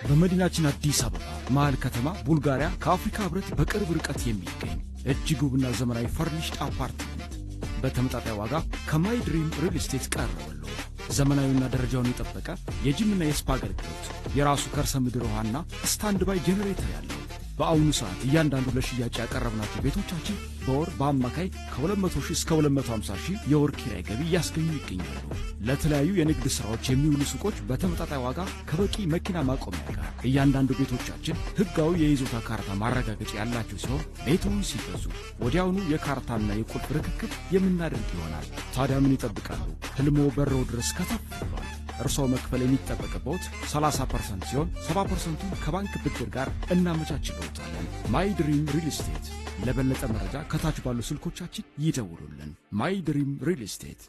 በመዲናችን አዲስ አበባ መሃል ከተማ ቡልጋሪያ ከአፍሪካ ህብረት በቅርብ ርቀት የሚገኝ እጅግ ውብና ዘመናዊ ፈርኒሽድ አፓርትመንት በተመጣጣኝ ዋጋ ከማይ ድሪም ሪል ስቴት ቀርቦሎ ዘመናዊና ደረጃውን የጠበቀ የጂምና የስፓ አገልግሎት የራሱ ከርሰ ምድር ውሃና ስታንድ ባይ ጄኔሬተር ያለው በአሁኑ ሰዓት እያንዳንዱ ለሽያጭ ያቀረብናቸው ቤቶቻችን በወር በአማካይ ከ200 ሺህ እስከ 250 ሺህ የወር ኪራይ ገቢ ያስገኙ ይገኛሉ። ለተለያዩ የንግድ ስራዎች የሚውሉ ሱቆች በተመጣጣኝ ዋጋ ከበቂ መኪና ማቆሚያ ጋር እያንዳንዱ ቤቶቻችን ህጋዊ የይዞታ ካርታ ማረጋገጫ ያላቸው ሲሆን ቤቱን ሲገዙ ወዲያውኑ የካርታና የቁልፍ ርክክብ የምናደርግ ይሆናል። ታዲያ ምን ይጠብቃሉ? ህልሞ በረው ድረስ ከተፍ ብሏል። እርሶ መክፈል የሚጠበቅበት 30% ሲሆን 70%ን ከባንክ ብድር ጋር እናመቻችልዎታለን። ማይ ድሪም ሪል ስቴት። ለበለጠ መረጃ ከታች ባሉ ስልኮቻችን ይደውሉልን። ማይ ድሪም ሪል ስቴት